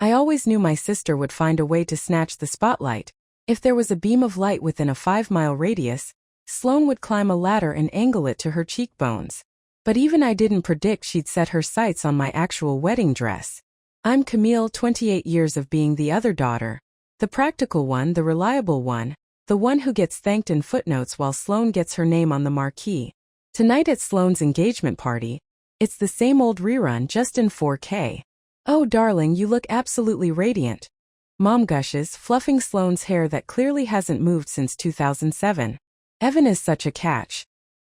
I always knew my sister would find a way to snatch the spotlight. If there was a beam of light within a 5-mile radius, Sloane would climb a ladder and angle it to her cheekbones. But even I didn't predict she'd set her sights on my actual wedding dress. I'm Camille, 28 years of being the other daughter. The practical one, the reliable one, the one who gets thanked in footnotes while Sloane gets her name on the marquee. Tonight at Sloane's engagement party, it's the same old rerun just in 4K. Oh darling, you look absolutely radiant. Mom gushes, fluffing Sloane's hair that clearly hasn't moved since 2007. Evan is such a catch.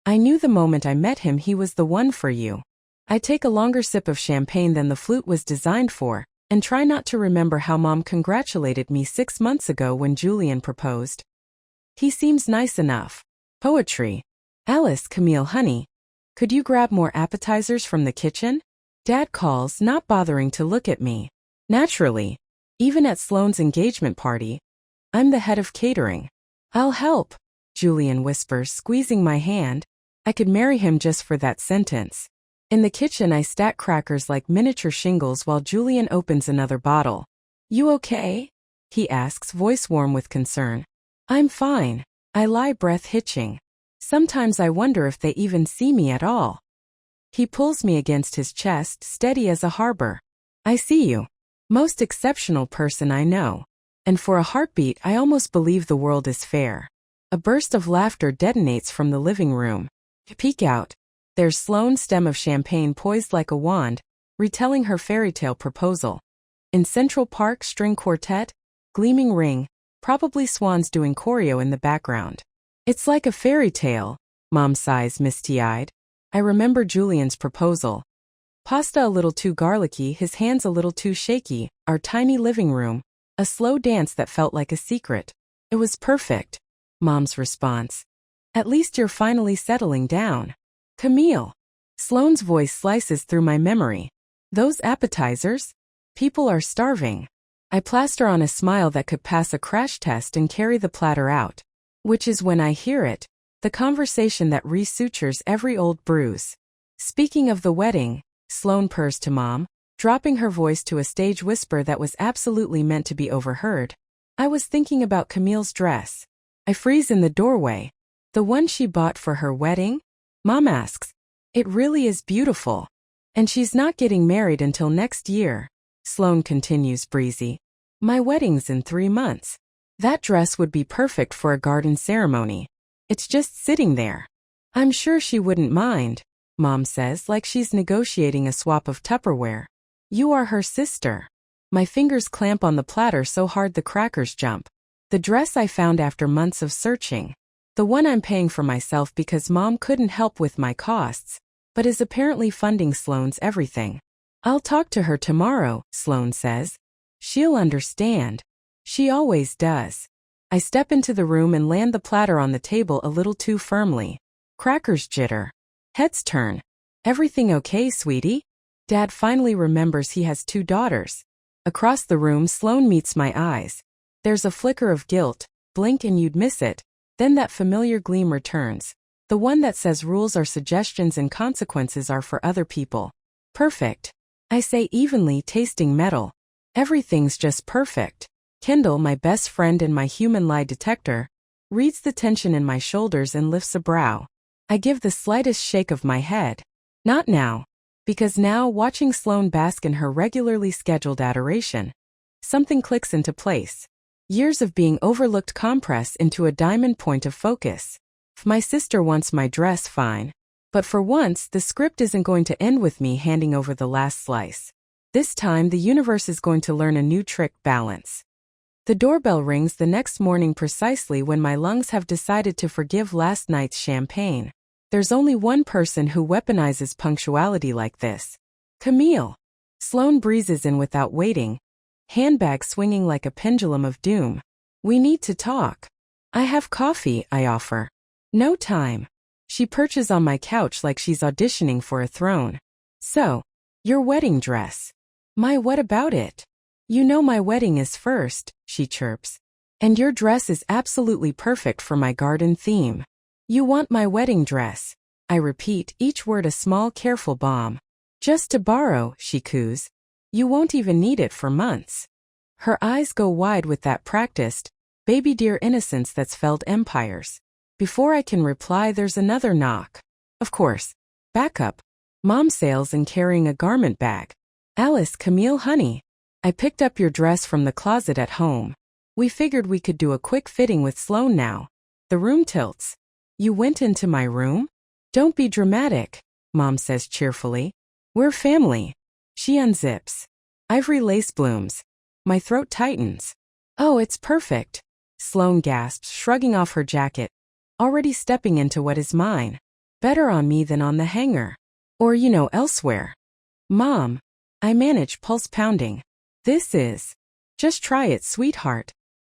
I knew the moment I met him he was the one for you. I take a longer sip of champagne than the flute was designed for, and try not to remember how Mom congratulated me 6 months ago when Julian proposed. He seems nice enough. Poetry. Alice, Camille, honey. Could you grab more appetizers from the kitchen? Dad calls, not bothering to look at me. Naturally. Even at Sloane's engagement party, I'm the head of catering. I'll help, Julian whispers, squeezing my hand. I could marry him just for that sentence. In the kitchen I stack crackers like miniature shingles while Julian opens another bottle. You okay? He asks, voice warm with concern. I'm fine. I lie, breath hitching. Sometimes I wonder if they even see me at all. He pulls me against his chest, steady as a harbor. I see you. Most exceptional person I know. And for a heartbeat I almost believe the world is fair. A burst of laughter detonates from the living room. Peek out. There's Sloane's stem of champagne poised like a wand, retelling her fairy tale proposal. In Central Park string quartet, gleaming ring, probably swans doing choreo in the background. It's like a fairy tale, Mom sighs misty-eyed. I remember Julian's proposal. Pasta a little too garlicky, his hands a little too shaky, our tiny living room, a slow dance that felt like a secret. It was perfect, Mom's response. At least you're finally settling down. Camille. Sloane's voice slices through my memory. Those appetizers? People are starving. I plaster on a smile that could pass a crash test and carry the platter out. Which is when I hear it, the conversation that resutures every old bruise. Speaking of the wedding, Sloane purrs to Mom, dropping her voice to a stage whisper that was absolutely meant to be overheard. I was thinking about Camille's dress. I freeze in the doorway. The one she bought for her wedding? Mom asks. It really is beautiful. And she's not getting married until next year. Sloane continues breezy. My wedding's in 3 months. That dress would be perfect for a garden ceremony. It's just sitting there. I'm sure she wouldn't mind, Mom says, like she's negotiating a swap of Tupperware. You are her sister. My fingers clamp on the platter so hard the crackers jump. The dress I found after months of searching. The one I'm paying for myself because Mom couldn't help with my costs, but is apparently funding Sloane's everything. I'll talk to her tomorrow, Sloane says. She'll understand. She always does. I step into the room and land the platter on the table a little too firmly. Crackers jitter. Heads turn. Everything okay, sweetie? Dad finally remembers he has 2 daughters. Across the room, Sloane meets my eyes. There's a flicker of guilt. Blink and you'd miss it. Then that familiar gleam returns. The one that says rules are suggestions and consequences are for other people. Perfect. I say evenly, tasting metal. Everything's just perfect. Kendall, my best friend and my human lie detector, reads the tension in my shoulders and lifts a brow. I give the slightest shake of my head. Not now. Because now, watching Sloane bask in her regularly scheduled adoration, something clicks into place. Years of being overlooked compress into a diamond point of focus. My sister wants my dress, fine. But for once, the script isn't going to end with me handing over the last slice. This time, the universe is going to learn a new trick: balance. The doorbell rings the next morning precisely when my lungs have decided to forgive last night's champagne. There's only one person who weaponizes punctuality like this. Camille. Sloane breezes in without waiting, handbag swinging like a pendulum of doom. We need to talk. I have coffee, I offer. No time. She perches on my couch like she's auditioning for a throne. So, your wedding dress. My what about it? You know my wedding is first, she chirps. And your dress is absolutely perfect for my garden theme. You want my wedding dress. I repeat, each word a small, careful bomb. Just to borrow, she coos. You won't even need it for months. Her eyes go wide with that practiced, baby dear innocence that's felled empires. Before I can reply, there's another knock. Of course. Backup. Mom sails in carrying a garment bag. Alice, Camille, honey. I picked up your dress from the closet at home. We figured we could do a quick fitting with Sloan now. The room tilts. You went into my room? Don't be dramatic, Mom says cheerfully. We're family. She unzips. Ivory lace blooms. My throat tightens. Oh, it's perfect. Sloan gasps, shrugging off her jacket. Already stepping into what is mine. Better on me than on the hanger. Or, elsewhere. Mom. I manage, pulse pounding. This is. Just try it, sweetheart.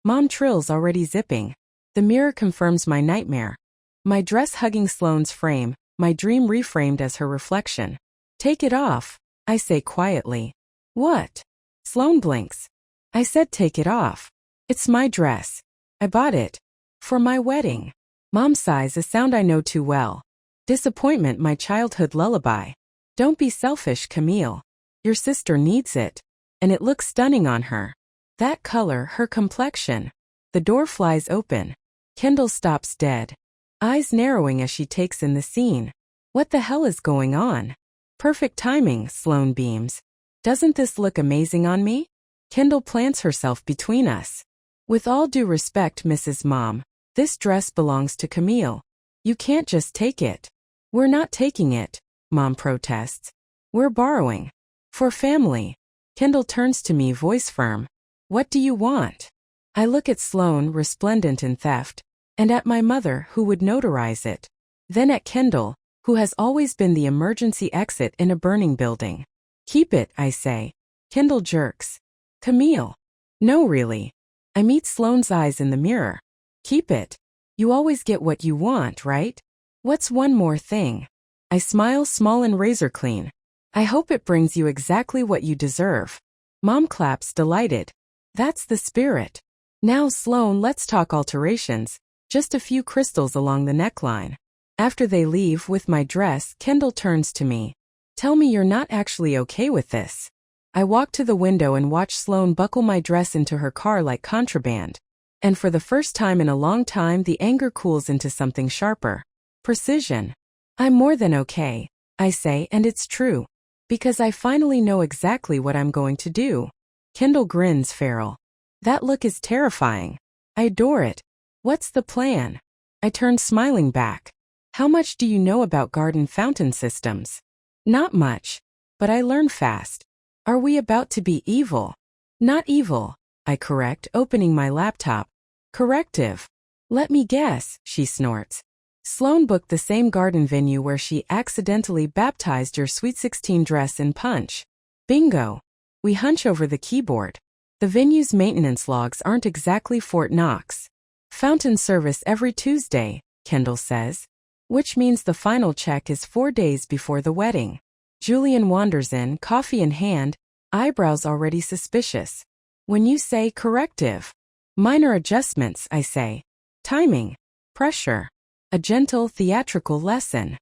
Mom trills, already zipping. The mirror confirms my nightmare. My dress hugging Sloan's frame, my dream reframed as her reflection. Take it off, I say quietly. What? Sloan blinks. I said take it off. It's my dress. I bought it. For my wedding. Mom sighs, a sound I know too well. Disappointment, my childhood lullaby. Don't be selfish, Camille. Your sister needs it. And it looks stunning on her. That color, her complexion. The door flies open. Kendall stops dead. Eyes narrowing as she takes in the scene. What the hell is going on? Perfect timing, Sloan beams. Doesn't this look amazing on me? Kendall plants herself between us. With all due respect, Mrs. Mom, this dress belongs to Camille. You can't just take it. We're not taking it, Mom protests. We're borrowing. For family. Kendall turns to me, voice firm. What do you want? I look at Sloan, resplendent in theft, and at my mother, who would notarize it. Then at Kendall, who has always been the emergency exit in a burning building. Keep it, I say. Kendall jerks. Camille. No, really. I meet Sloan's eyes in the mirror. Keep it. You always get what you want, right? What's one more thing? I smile, small and razor clean. I hope it brings you exactly what you deserve. Mom claps, delighted. That's the spirit. Now, Sloan, let's talk alterations. Just a few crystals along the neckline. After they leave with my dress, Kendall turns to me. Tell me you're not actually okay with this. I walk to the window and watch Sloan buckle my dress into her car like contraband. And for the first time in a long time, the anger cools into something sharper. Precision. I'm more than okay, I say, and it's true. Because I finally know exactly what I'm going to do. Kendall grins, feral. That look is terrifying. I adore it. What's the plan? I turn, smiling back. How much do you know about garden fountain systems? Not much. But I learn fast. Are we about to be evil? Not evil, I correct, opening my laptop. Corrective. Let me guess, she snorts. Sloan booked the same garden venue where she accidentally baptized your Sweet 16 dress in Punch. Bingo. We hunch over the keyboard. The venue's maintenance logs aren't exactly Fort Knox. Fountain service every Tuesday, Kendall says. Which means the final check is 4 days before the wedding. Julian wanders in, coffee in hand, eyebrows already suspicious. When you say corrective. Minor adjustments, I say. Timing. Pressure. A gentle theatrical lesson.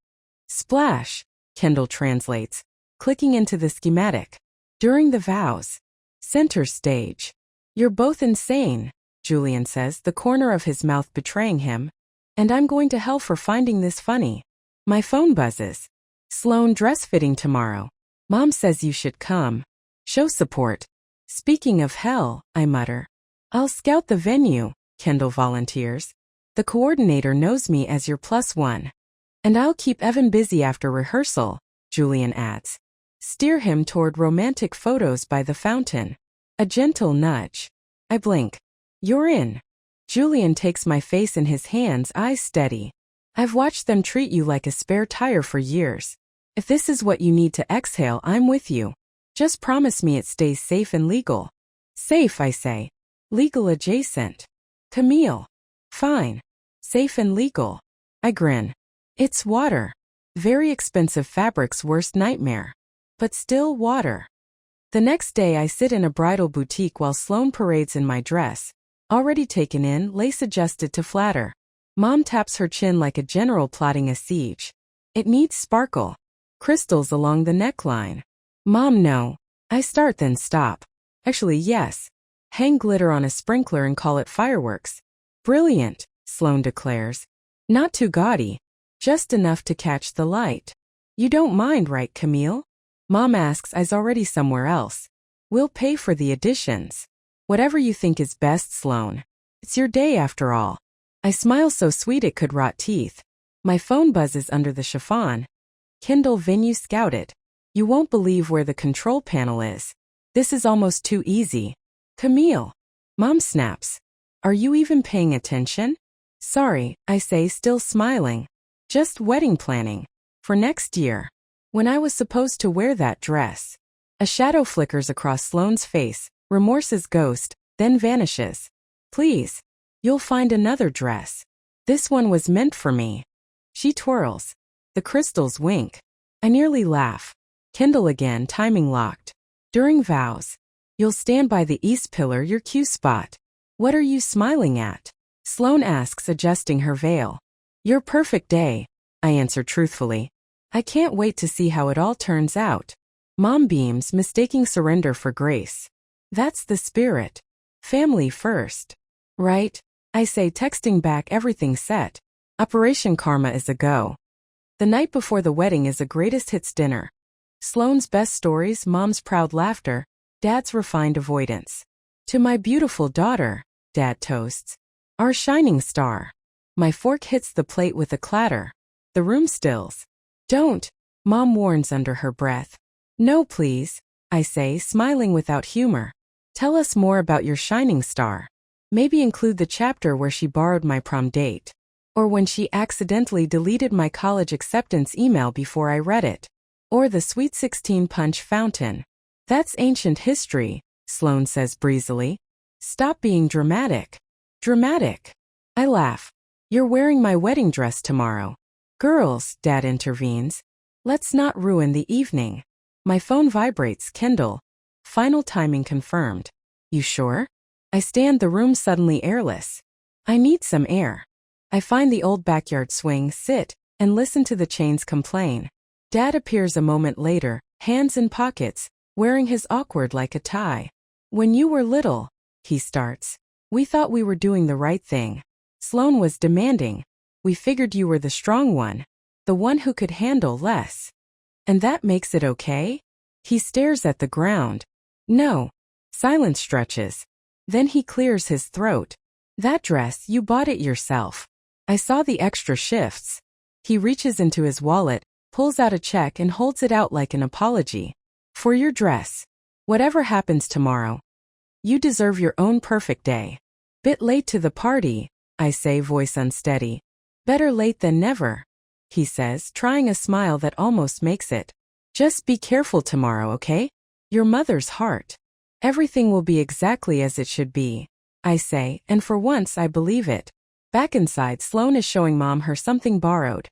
Splash, Kendall translates, clicking into the schematic. During the vows. Center stage. You're both insane, Julian says, the corner of his mouth betraying him. And I'm going to hell for finding this funny. My phone buzzes. Sloan, dress fitting tomorrow. Mom says you should come. Show support. Speaking of hell, I mutter. I'll scout the venue, Kendall volunteers. The coordinator knows me as your +1. And I'll keep Evan busy after rehearsal, Julian adds. Steer him toward romantic photos by the fountain. A gentle nudge. I blink. You're in. Julian takes my face in his hands, eyes steady. I've watched them treat you like a spare tire for years. If this is what you need to exhale, I'm with you. Just promise me it stays safe and legal. Safe, I say. Legal adjacent. Camille. Fine. Safe and legal. I grin. It's water. Very expensive fabric's worst nightmare. But still water. The next day I sit in a bridal boutique while Sloan parades in my dress. Already taken in, lace adjusted to flatter. Mom taps her chin like a general plotting a siege. It needs sparkle. Crystals along the neckline. Mom, no. I start then stop. Actually, yes. Hang glitter on a sprinkler and call it fireworks. Brilliant, Sloane declares. Not too gaudy. Just enough to catch the light. You don't mind, right, Camille? Mom asks. I's already somewhere else. We'll pay for the additions. Whatever you think is best, Sloane. It's your day after all. I smile so sweet it could rot teeth. My phone buzzes under the chiffon. Kindle Venue scouted. You won't believe where the control panel is. This is almost too easy. Camille. Mom snaps. Are you even paying attention? Sorry, I say, still smiling. Just wedding planning. For next year. When I was supposed to wear that dress. A shadow flickers across Sloane's face, remorse's ghost, then vanishes. Please. You'll find another dress. This one was meant for me. She twirls. The crystals wink. I nearly laugh. Kindle again, timing locked. During vows. You'll stand by the east pillar, your Q spot. What are you smiling at? Sloane asks, adjusting her veil. Your perfect day, I answer truthfully. I can't wait to see how it all turns out. Mom beams, mistaking surrender for grace. That's the spirit. Family first. Right? I say, texting back, everything set. Operation Karma is a go. The night before the wedding is a greatest hits dinner. Sloane's best stories, Mom's proud laughter, Dad's refined avoidance. To my beautiful daughter, Dad toasts. Our shining star. My fork hits the plate with a clatter. The room stills. Don't, Mom warns under her breath. No, please, I say, smiling without humor. Tell us more about your shining star. Maybe include the chapter where she borrowed my prom date. Or when she accidentally deleted my college acceptance email before I read it. Or the Sweet 16 punch fountain. That's ancient history, Sloane says breezily. Stop being dramatic. Dramatic. I laugh. You're wearing my wedding dress tomorrow. Girls, Dad intervenes. Let's not ruin the evening. My phone vibrates. Kindle. Final timing confirmed. You sure? I stand, the room suddenly airless. I need some air. I find the old backyard swing, sit, and listen to the chains complain. Dad appears a moment later, hands in pockets, wearing his awkward like a tie. When you were little, he starts. We thought we were doing the right thing. Sloane was demanding. We figured you were the strong one. The one who could handle less. And that makes it okay? He stares at the ground. No. Silence stretches. Then he clears his throat. That dress, you bought it yourself. I saw the extra shifts. He reaches into his wallet, pulls out a check and holds it out like an apology. For your dress. Whatever happens tomorrow. You deserve your own perfect day. Bit late to the party, I say, voice unsteady. Better late than never, he says, trying a smile that almost makes it. Just be careful tomorrow, okay? Your mother's heart. Everything will be exactly as it should be, I say, and for once I believe it. Back inside, Sloane is showing Mom her something borrowed.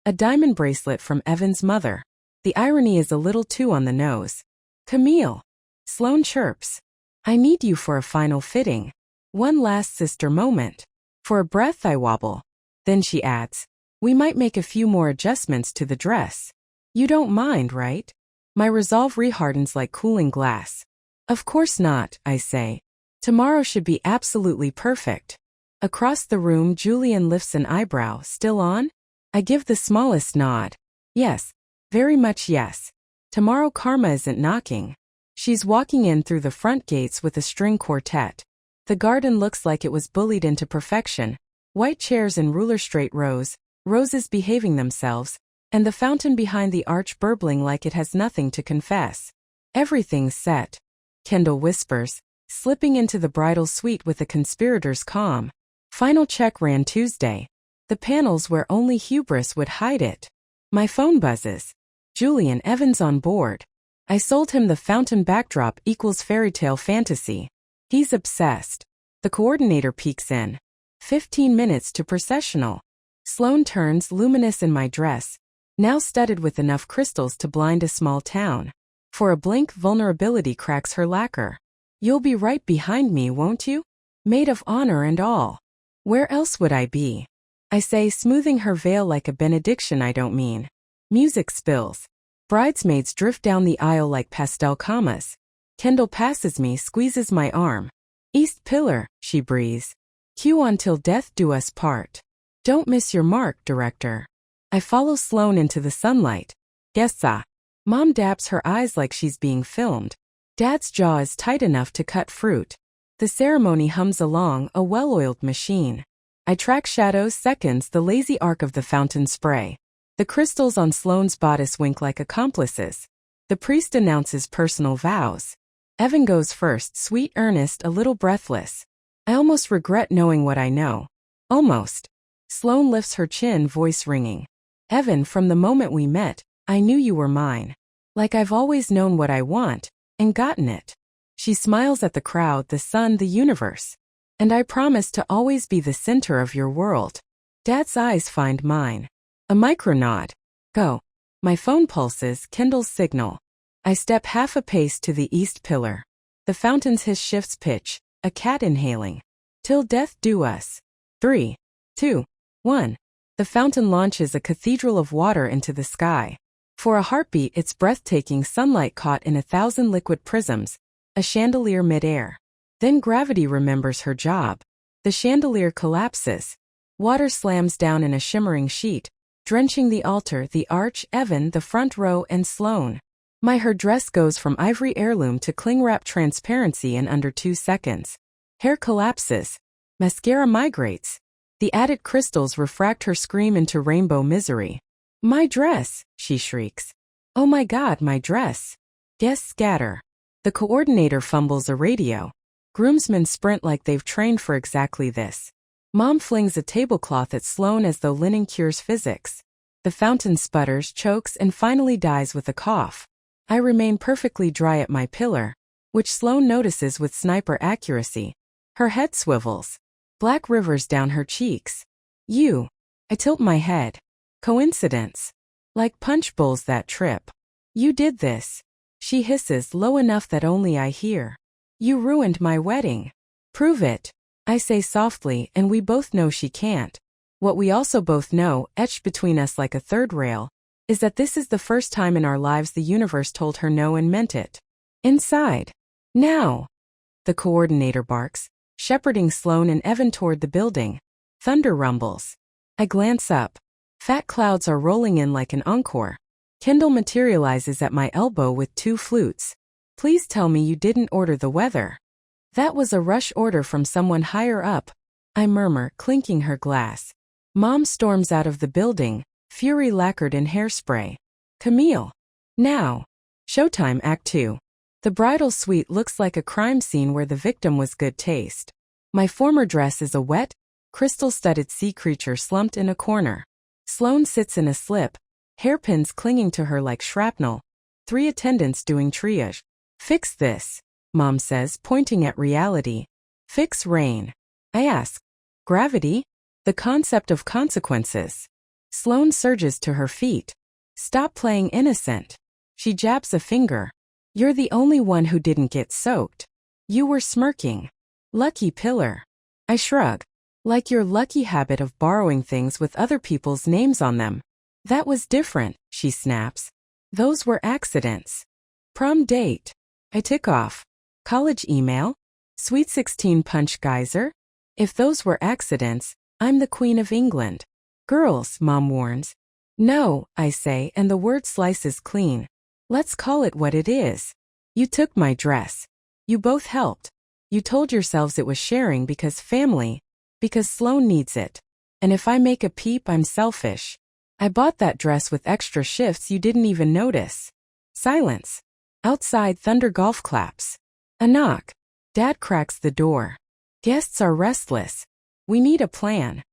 A diamond bracelet from Evan's mother. The irony is a little too on the nose. Camille. Sloane chirps. I need you for a final fitting. One last sister moment. For a breath I wobble. Then she adds, we might make a few more adjustments to the dress. You don't mind, right? My resolve rehardens like cooling glass. Of course not, I say. Tomorrow should be absolutely perfect. Across the room, Julian lifts an eyebrow. Still on? I give the smallest nod. Yes. Very much yes. Tomorrow Karma isn't knocking. She's walking in through the front gates with a string quartet. The garden looks like it was bullied into perfection. White chairs in ruler-straight rows, roses behaving themselves, and the fountain behind the arch burbling like it has nothing to confess. Everything's set. Kendall whispers, slipping into the bridal suite with a conspirator's calm. Final check ran Tuesday. The panels where only hubris would hide it. My phone buzzes. Julian Evans on board. I sold him the fountain backdrop equals fairytale fantasy. He's obsessed. The coordinator peeks in. 15 minutes to processional. Sloane turns, luminous in my dress, now studded with enough crystals to blind a small town. For a blink, vulnerability cracks her lacquer. You'll be right behind me, won't you? Maid of honor and all. Where else would I be? I say, smoothing her veil like a benediction. I don't mean. Music spills. Bridesmaids drift down the aisle like pastel commas. Kendall passes me, squeezes my arm. East pillar, she breathes. Q on till death do us part. Don't miss your mark, director. I follow Sloane into the sunlight. Guessa. Mom dabs her eyes like she's being filmed. Dad's jaw is tight enough to cut fruit. The ceremony hums along, a well-oiled machine. I track shadows, seconds, the lazy arc of the fountain spray. The crystals on Sloane's bodice wink like accomplices. The priest announces personal vows. Evan goes first, sweet, earnest, a little breathless. I almost regret knowing what I know. Almost. Sloane lifts her chin, voice ringing. Evan, from the moment we met, I knew you were mine. Like I've always known what I want, and gotten it. She smiles at the crowd, the sun, the universe. And I promise to always be the center of your world. Dad's eyes find mine. A micronod. Go. My phone pulses, Kendall's signal. I step half a pace to the east pillar. The fountain's hiss shifts pitch, a cat inhaling. Till death do us. 3, 2, 1. The fountain launches a cathedral of water into the sky. For a heartbeat, it's breathtaking, sunlight caught in 1,000 liquid prisms, a chandelier midair. Then gravity remembers her job. The chandelier collapses. Water slams down in a shimmering sheet, drenching the altar, the arch, Evan, the front row, and Sloane. Her dress goes from ivory heirloom to cling-wrap transparency in under 2 seconds. Hair collapses. Mascara migrates. The added crystals refract her scream into rainbow misery. My dress, she shrieks. Oh my God, my dress. Guests scatter. The coordinator fumbles a radio. Groomsmen sprint like they've trained for exactly this. Mom flings a tablecloth at Sloane as though linen cures physics. The fountain sputters, chokes, and finally dies with a cough. I remain perfectly dry at my pillar, which Sloane notices with sniper accuracy. Her head swivels. Black rivers down her cheeks. You. I tilt my head. Coincidence. Like punch bowls that trip. You did this. She hisses low enough that only I hear. You ruined my wedding. Prove it. I say softly, and we both know she can't. What we also both know, etched between us like a third rail, is that this is the first time in our lives the universe told her no and meant it. Inside. Now. The coordinator barks, shepherding Sloane and Evan toward the building. Thunder rumbles. I glance up. Fat clouds are rolling in like an encore. Kendall materializes at my elbow with 2 flutes. Please tell me you didn't order the weather. That was a rush order from someone higher up, I murmur, clinking her glass. Mom storms out of the building, fury lacquered in hairspray. Camille. Now. Showtime Act 2. The bridal suite looks like a crime scene where the victim was good taste. My former dress is a wet, crystal-studded sea creature slumped in a corner. Sloane sits in a slip, hairpins clinging to her like shrapnel. 3 attendants doing triage. Fix this, Mom says, pointing at reality. Fix rain. I ask. Gravity? The concept of consequences. Sloane surges to her feet. Stop playing innocent. She jabs a finger. You're the only one who didn't get soaked. You were smirking. Lucky pillar. I shrug. Like your lucky habit of borrowing things with other people's names on them. That was different, she snaps. Those were accidents. Prom date. I tick off. College email? Sweet 16 punch geyser? If those were accidents, I'm the Queen of England. Girls, Mom warns. No, I say, and the word slices clean. Let's call it what it is. You took my dress. You both helped. You told yourselves it was sharing because family, because Sloane needs it. And if I make a peep, I'm selfish. I bought that dress with extra shifts you didn't even notice. Silence. Outside, thunder golf claps. A knock. Dad cracks the door. Guests are restless. We need a plan.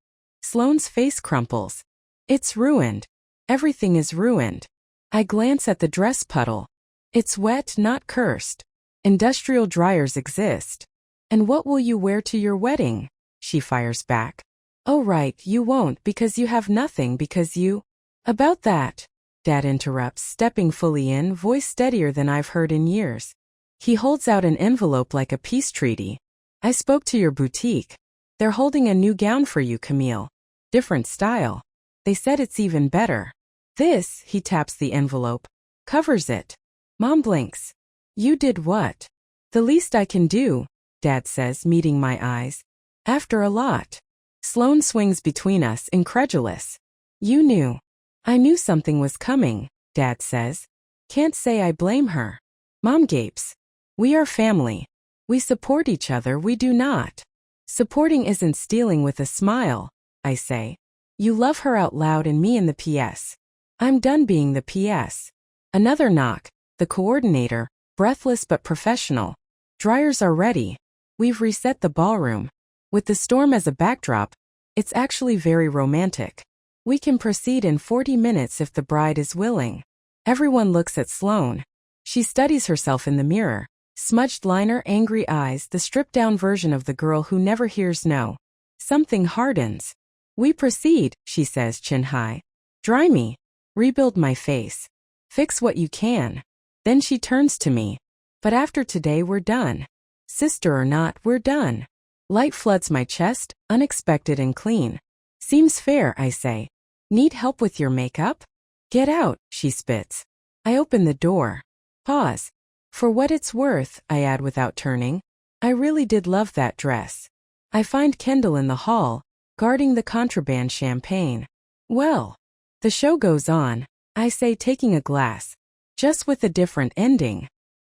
Sloane's face crumples. It's ruined. Everything is ruined. I glance at the dress puddle. It's wet, not cursed. Industrial dryers exist. And what will you wear to your wedding? She fires back. Oh right, you won't because you have nothing because you... About that. Dad interrupts, stepping fully in, voice steadier than I've heard in years. He holds out an envelope like a peace treaty. I spoke to your boutique. They're holding a new gown for you, Camille. Different style. They said it's even better. This, he taps the envelope, covers it. Mom blinks. You did what? The least I can do, Dad says, meeting my eyes. After a lot. Sloane swings between us, incredulous. You knew. I knew something was coming, Dad says. Can't say I blame her. Mom gapes. We are family. We support each other, we do not. Supporting isn't stealing with a smile, I say. You love her out loud and me in the PS. I'm done being the PS. Another knock. The coordinator, breathless but professional. Dryers are ready. We've reset the ballroom. With the storm as a backdrop, it's actually very romantic. We can proceed in 40 minutes if the bride is willing. Everyone looks at Sloane. She studies herself in the mirror. Smudged liner, angry eyes, the stripped-down version of the girl who never hears no. Something hardens. We proceed, she says, chin high. Dry me. Rebuild my face. Fix what you can. Then she turns to me. But after today we're done. Sister or not, we're done. Light floods my chest, unexpected and clean. Seems fair, I say. Need help with your makeup? Get out, she spits. I open the door. Pause. For what it's worth, I add without turning. I really did love that dress. I find Kendall in the hall, guarding the contraband champagne. Well, the show goes on, I say, taking a glass. Just with a different ending.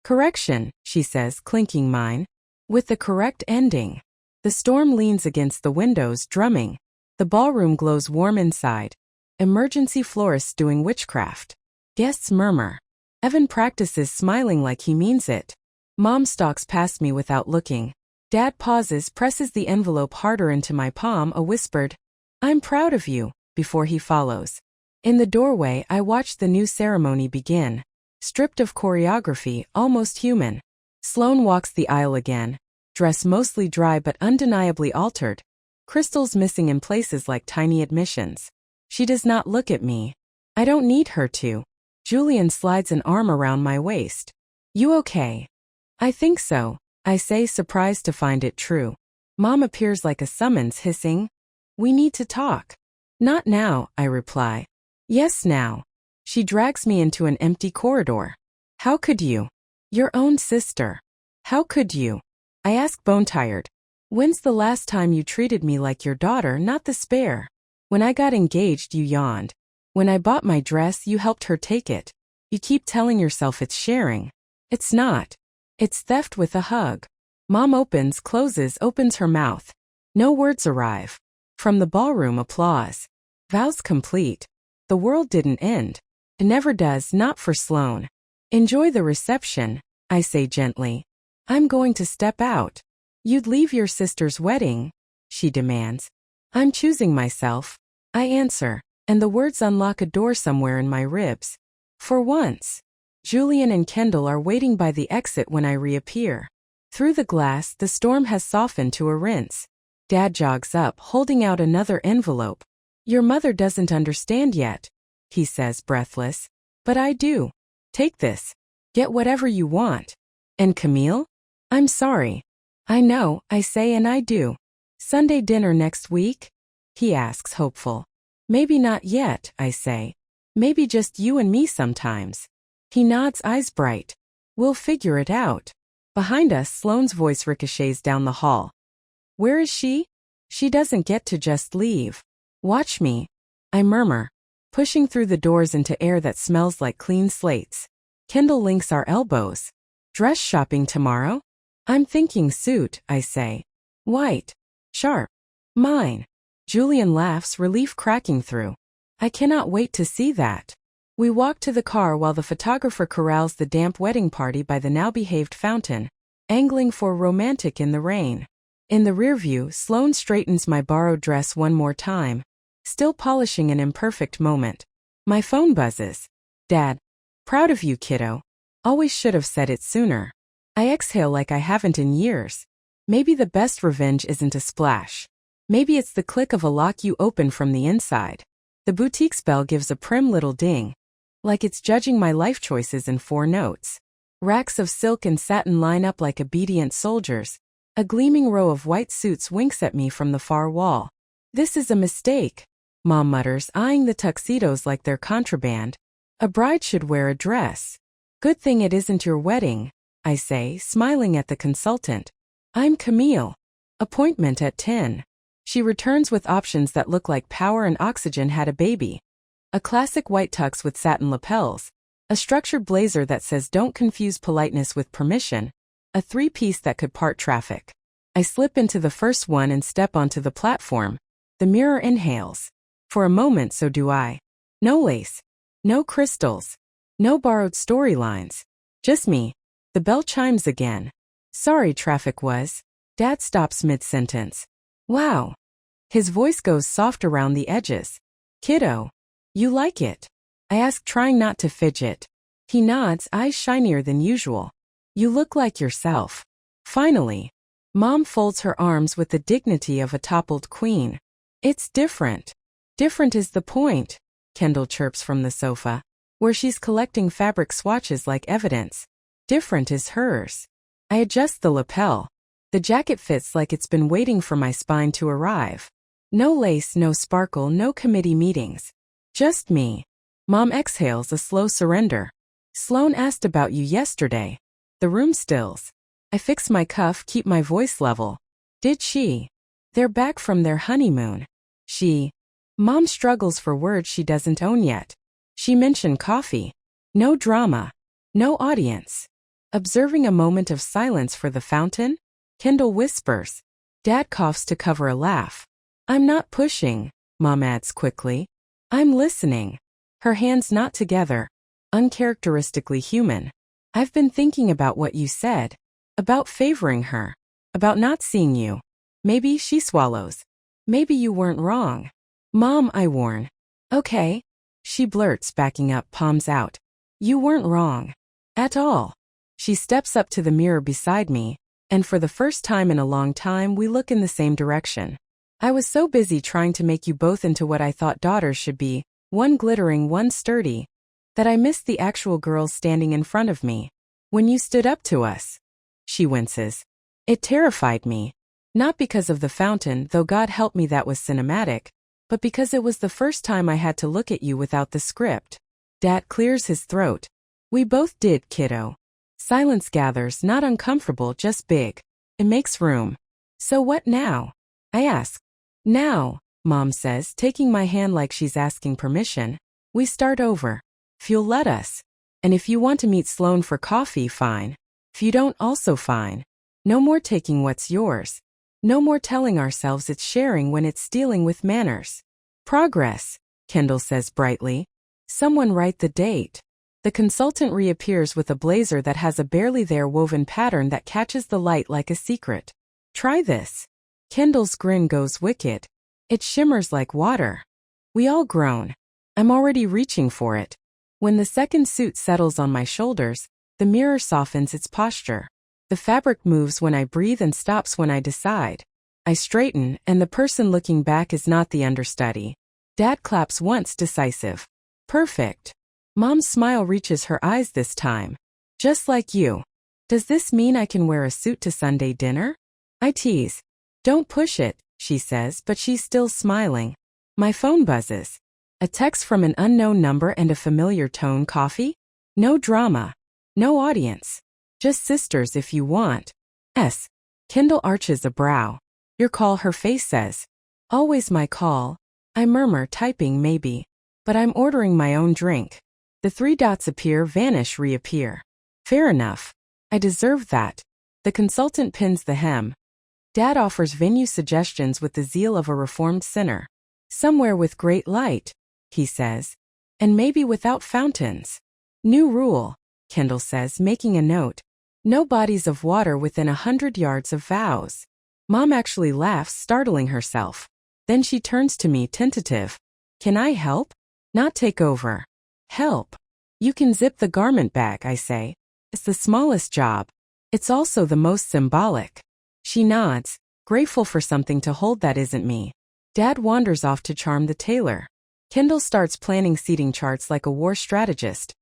Correction, she says, clinking mine. With the correct ending. The storm leans against the windows, drumming. The ballroom glows warm inside. Emergency florists doing witchcraft. Guests murmur. Evan practices smiling like he means it. Mom stalks past me without looking. Dad pauses, presses the envelope harder into my palm, a whispered, I'm proud of you, before he follows. In the doorway, I watch the new ceremony begin. Stripped of choreography, almost human. Sloane walks the aisle again. Dress mostly dry but undeniably altered. Crystals missing in places like tiny admissions. She does not look at me. I don't need her to. Julian slides an arm around my waist. You okay? I think so, I say, surprised to find it true. Mom appears like a summons, hissing. We need to talk. Not now, I reply. Yes, now. She drags me into an empty corridor. How could you? Your own sister. How could you? I ask, bone-tired. When's the last time you treated me like your daughter, not the spare? When I got engaged, you yawned. When I bought my dress, you helped her take it. You keep telling yourself it's sharing. It's not. It's theft with a hug. Mom opens, closes, opens her mouth. No words arrive. From the ballroom, applause. Vows complete. The world didn't end. It never does, not for Sloane. Enjoy the reception, I say gently. I'm going to step out. You'd leave your sister's wedding, she demands. I'm choosing myself, I answer, and the words unlock a door somewhere in my ribs. For once. Julian and Kendall are waiting by the exit when I reappear. Through the glass, the storm has softened to a rinse. Dad jogs up, holding out another envelope. Your mother doesn't understand yet, he says, breathless. But I do. Take this. Get whatever you want. And Camille? I'm sorry. I know, I say, and I do. Sunday dinner next week? He asks, hopeful. Maybe not yet, I say. Maybe just you and me sometimes. He nods, eyes bright. We'll figure it out. Behind us, Sloane's voice ricochets down the hall. Where is she? She doesn't get to just leave. Watch me, I murmur, pushing through the doors into air that smells like clean slates. Kendall links our elbows. Dress shopping tomorrow? I'm thinking suit, I say. White. Sharp. Mine. Julian laughs, relief cracking through. I cannot wait to see that. We walk to the car while the photographer corrals the damp wedding party by the now-behaved fountain, angling for romantic in the rain. In the rear view, Sloane straightens my borrowed dress one more time, still polishing an imperfect moment. My phone buzzes. Dad. Proud of you, kiddo. Always should have said it sooner. I exhale like I haven't in years. Maybe the best revenge isn't a splash. Maybe it's the click of a lock you open from the inside. The boutique's bell gives a prim little ding, like it's judging my life choices in 4 notes. Racks of silk and satin line up like obedient soldiers. A gleaming row of white suits winks at me from the far wall. This is a mistake, Mom mutters, eyeing the tuxedos like they're contraband. A bride should wear a dress. Good thing it isn't your wedding, I say, smiling at the consultant. I'm Camille. Appointment at 10. She returns with options that look like Power and Oxygen had a baby. A classic white tux with satin lapels. A structured blazer that says don't confuse politeness with permission. A three-piece that could part traffic. I slip into the first one and step onto the platform. The mirror inhales. For a moment, so do I. No lace. No crystals. No borrowed storylines. Just me. The bell chimes again. Sorry, traffic was. Dad stops mid-sentence. Wow. His voice goes soft around the edges. Kiddo. You like it? I ask, trying not to fidget. He nods, eyes shinier than usual. You look like yourself. Finally. Mom folds her arms with the dignity of a toppled queen. It's different. Different is the point, Kendall chirps from the sofa, where she's collecting fabric swatches like evidence. Different is hers. I adjust the lapel. The jacket fits like it's been waiting for my spine to arrive. No lace, no sparkle, no committee meetings. Just me. Mom exhales a slow surrender. Sloan asked about you yesterday. The room stills. I fix my cuff, keep my voice level. Did she? They're back from their honeymoon. She. Mom struggles for words she doesn't own yet. She mentioned coffee. No drama. No audience. Observing a moment of silence for the fountain, Kendall whispers. Dad coughs to cover a laugh. I'm not pushing, Mom adds quickly. I'm listening. Her hands knot together. Uncharacteristically human. I've been thinking about what you said. About favoring her. About not seeing you. Maybe, she swallows. Maybe you weren't wrong. Mom, I warn. Okay. She blurts, backing up, palms out. You weren't wrong. At all. She steps up to the mirror beside me, and for the first time in a long time we look in the same direction. I was so busy trying to make you both into what I thought daughters should be, one glittering, one sturdy, that I missed the actual girls standing in front of me. When you stood up to us. She winces. It terrified me. Not because of the fountain, though God help me that was cinematic, but because it was the first time I had to look at you without the script. Dad clears his throat. We both did, kiddo. Silence gathers, not uncomfortable, just big. It makes room. So what now? I ask. Now, Mom says, taking my hand like she's asking permission. We start over. If you'll let us. And if you want to meet Sloan for coffee, fine. If you don't, also fine. No more taking what's yours. No more telling ourselves it's sharing when it's stealing with manners. Progress, Kendall says brightly. Someone write the date. The consultant reappears with a blazer that has a barely there woven pattern that catches the light like a secret. Try this. Kendall's grin goes wicked. It shimmers like water. We all groan. I'm already reaching for it. When the second suit settles on my shoulders, the mirror softens its posture. The fabric moves when I breathe and stops when I decide. I straighten, and the person looking back is not the understudy. Dad claps once, decisive. Perfect. Mom's smile reaches her eyes this time. Just like you. Does this mean I can wear a suit to Sunday dinner? I tease. Don't push it, she says, but she's still smiling. My phone buzzes. A text from an unknown number and a familiar tone. Coffee? No drama. No audience. Just sisters if you want. S. Kendall arches a brow. Your call, her face says. Always my call. I murmur, typing maybe. But I'm ordering my own drink. The three dots appear, vanish, reappear. Fair enough. I deserve that. The consultant pins the hem. Dad offers venue suggestions with the zeal of a reformed sinner. Somewhere with great light, he says. And maybe without fountains. New rule, Kendall says, making a note. No bodies of water within 100 yards of vows. Mom actually laughs, startling herself. Then she turns to me, tentative. Can I help? Not take over. Help. You can zip the garment bag, I say. It's the smallest job. It's also the most symbolic. She nods, grateful for something to hold that isn't me. Dad wanders off to charm the tailor. Kendall starts planning seating charts like a war strategist.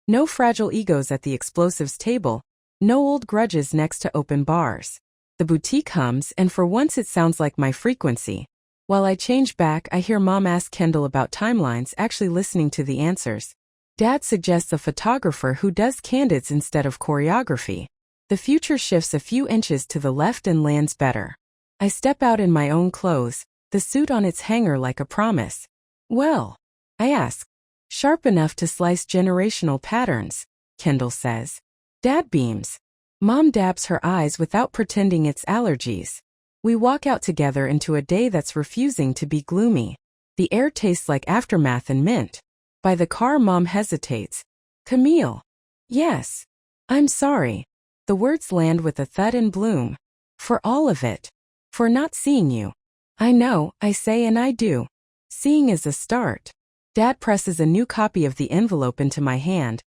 No fragile egos at the explosives table. No old grudges next to open bars. The boutique hums, and for once it sounds like my frequency. While I change back, I hear Mom ask Kendall about timelines, actually listening to the answers. Dad suggests a photographer who does candids instead of choreography. The future shifts a few inches to the left and lands better. I step out in my own clothes, the suit on its hanger like a promise. Well, I ask. Sharp enough to slice generational patterns, Kendall says. Dad beams. Mom dabs her eyes without pretending it's allergies. We walk out together into a day that's refusing to be gloomy. The air tastes like aftermath and mint. By the car, Mom hesitates. Camille. Yes. I'm sorry. The words land with a thud and bloom. For all of it. For not seeing you. I know, I say, and I do. Seeing is a start. Dad presses a new copy of the envelope into my hand.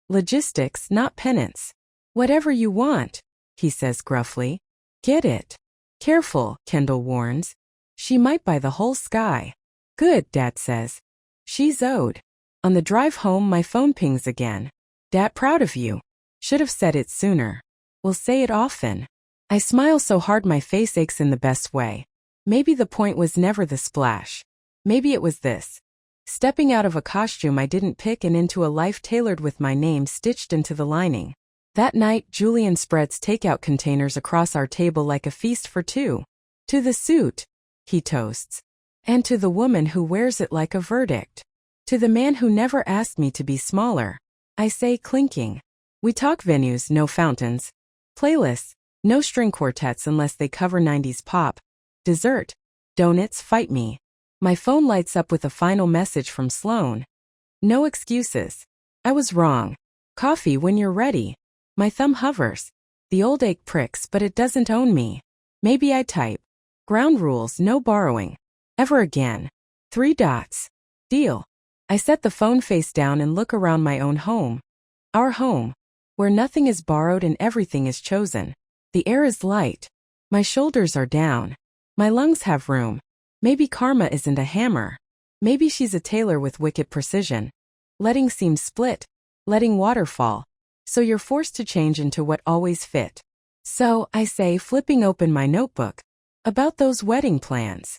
Logistics, not penance. Whatever you want, he says gruffly. Get it. Careful, Kendall warns. She might buy the whole sky. Good, Dad says. She's owed. On the drive home, my phone pings again. Dad, proud of you. Should have said it sooner. We'll say it often. I smile so hard my face aches in the best way. Maybe the point was never the splash. Maybe it was this. Stepping out of a costume I didn't pick and into a life tailored with my name stitched into the lining. That night, Julian spreads takeout containers across our table like a feast for two. To the suit, he toasts. And to the woman who wears it like a verdict. To the man who never asked me to be smaller. I say, clinking. We talk venues, no fountains. Playlists, no string quartets unless they cover 90s pop. Dessert, donuts, fight me. My phone lights up with a final message from Sloan. No excuses. I was wrong. Coffee when you're ready. My thumb hovers. The old ache pricks, but it doesn't own me. Maybe I type. Ground rules, no borrowing. Ever again. 3 dots. Deal. I set the phone face down and look around my own home. Our home. Where nothing is borrowed and everything is chosen. The air is light. My shoulders are down. My lungs have room. Maybe karma isn't a hammer. Maybe she's a tailor with wicked precision. Letting seams split. Letting water fall. So you're forced to change into what always fit. So, I say, flipping open my notebook. About those wedding plans.